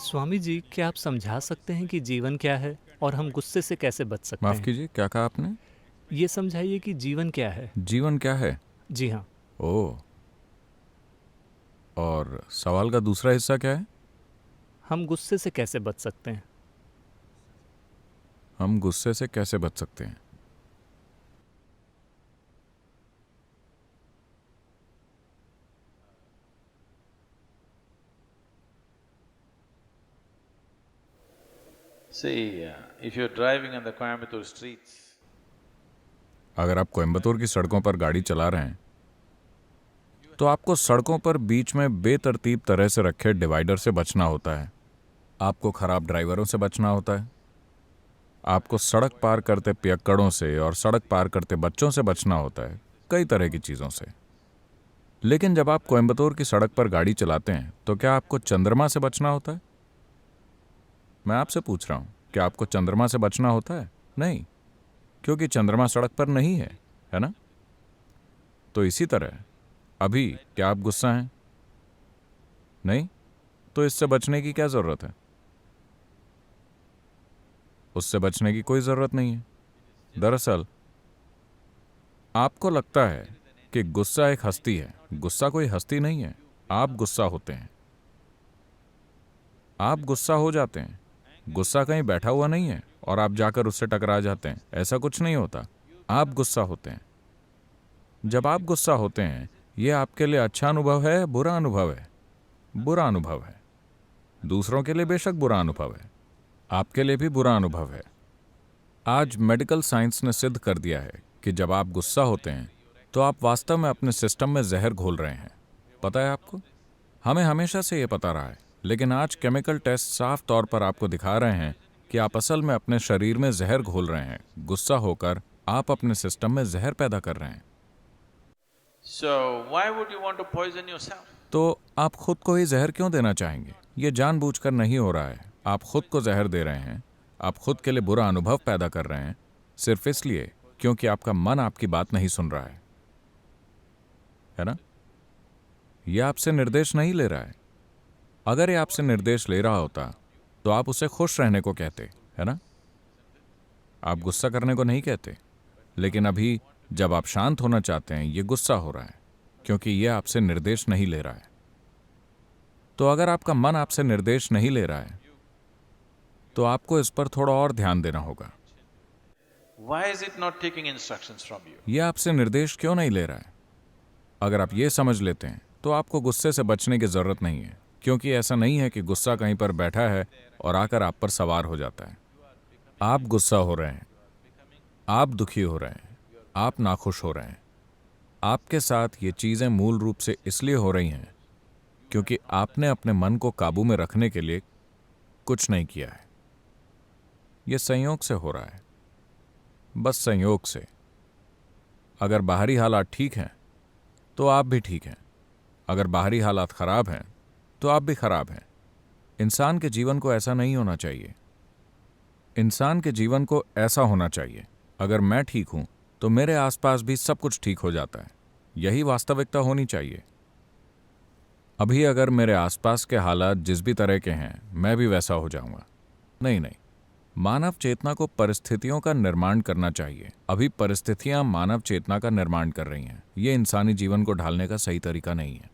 स्वामी जी, क्या आप समझा सकते हैं कि जीवन क्या है और हम गुस्से से कैसे बच सकते माफ हैं? कीजिए, क्या कहा आपने? ये समझाइए कि जीवन क्या है? जीवन क्या है? जी हाँ। ओह, और सवाल का दूसरा हिस्सा क्या है? हम गुस्से से कैसे बच सकते हैं? हम गुस्से से कैसे बच सकते हैं? See, if you're driving on the Coimbatore streets, अगर आप कोयम्बतूर की सड़कों पर गाड़ी चला रहे हैं तो आपको सड़कों पर बीच में बेतरतीब तरह से रखे डिवाइडर से बचना होता है। आपको खराब ड्राइवरों से बचना होता है। आपको सड़क पार करते पियक्कड़ों से और सड़क पार करते बच्चों से बचना होता है, कई तरह की चीज़ों से। लेकिन जब आप कोयम्बतूर की सड़क पर गाड़ी चलाते हैं तो क्या आपको चंद्रमा से बचना होता है? मैं आपसे पूछ रहा हूं, क्या आपको चंद्रमा से बचना होता है? नहीं, क्योंकि चंद्रमा सड़क पर नहीं है ना? तो इसी तरह अभी क्या आप गुस्सा हैं? नहीं, तो इससे बचने की क्या जरूरत है? उससे बचने की कोई जरूरत नहीं है। दरअसल आपको लगता है कि गुस्सा एक हस्ती है। गुस्सा कोई हस्ती नहीं है। आप गुस्सा होते हैं, आप गुस्सा हो जाते हैं। गुस्सा कहीं बैठा हुआ नहीं है और आप जाकर उससे टकरा जाते हैं, ऐसा कुछ नहीं होता। आप गुस्सा होते हैं। जब आप गुस्सा होते हैं, यह आपके लिए अच्छा अनुभव है, बुरा अनुभव है? बुरा अनुभव है। दूसरों के लिए बेशक बुरा अनुभव है, आपके लिए भी बुरा अनुभव है। आज मेडिकल साइंस ने सिद्ध कर दिया है कि जब आप गुस्सा होते हैं तो आप वास्तव में अपने सिस्टम में जहर घोल रहे हैं। पता है आपको? हमें हमेशा से यह पता रहा है, लेकिन आज केमिकल टेस्ट साफ तौर पर आपको दिखा रहे हैं कि आप असल में अपने शरीर में जहर घोल रहे हैं। गुस्सा होकर आप अपने सिस्टम में जहर पैदा कर रहे हैं। so why would you want to poison yourself? तो आप खुद को ही जहर क्यों देना चाहेंगे? ये जानबूझकर नहीं हो रहा है। आप खुद को जहर दे रहे हैं, आप खुद के लिए बुरा अनुभव पैदा कर रहे हैं, सिर्फ इसलिए क्योंकि आपका मन आपकी बात नहीं सुन रहा है ना? यह आपसे निर्देश नहीं ले रहा है। अगर ये आपसे निर्देश ले रहा होता तो आप उसे खुश रहने को कहते, है ना? आप गुस्सा करने को नहीं कहते। लेकिन अभी जब आप शांत होना चाहते हैं, ये गुस्सा हो रहा है क्योंकि यह आपसे निर्देश नहीं ले रहा है। तो अगर आपका मन आपसे निर्देश नहीं ले रहा है तो आपको इस पर थोड़ा और ध्यान देना होगा। Why is it not taking instructions from you? यह आपसे निर्देश क्यों नहीं ले रहा है? अगर आप ये समझ लेते हैं तो आपको गुस्से से बचने की जरूरत नहीं है, क्योंकि ऐसा नहीं है कि गुस्सा कहीं पर बैठा है और आकर आप पर सवार हो जाता है। आप गुस्सा हो रहे हैं, आप दुखी हो रहे हैं, आप नाखुश हो रहे हैं। आपके साथ ये चीजें मूल रूप से इसलिए हो रही हैं क्योंकि आपने अपने मन को काबू में रखने के लिए कुछ नहीं किया है। यह संयोग से हो रहा है, बस संयोग से। अगर बाहरी हालात ठीक हैं तो आप भी ठीक हैं, अगर बाहरी हालात खराब हैं तो आप भी खराब हैं। इंसान के जीवन को ऐसा नहीं होना चाहिए। इंसान के जीवन को ऐसा होना चाहिए, अगर मैं ठीक हूं तो मेरे आसपास भी सब कुछ ठीक हो जाता है। यही वास्तविकता होनी चाहिए। अभी अगर मेरे आसपास के हालात जिस भी तरह के हैं, मैं भी वैसा हो जाऊंगा। नहीं नहीं, मानव चेतना को परिस्थितियों का निर्माण करना चाहिए। अभी परिस्थितियां मानव चेतना का निर्माण कर रही हैं। ये इंसानी जीवन को ढालने का सही तरीका नहीं है।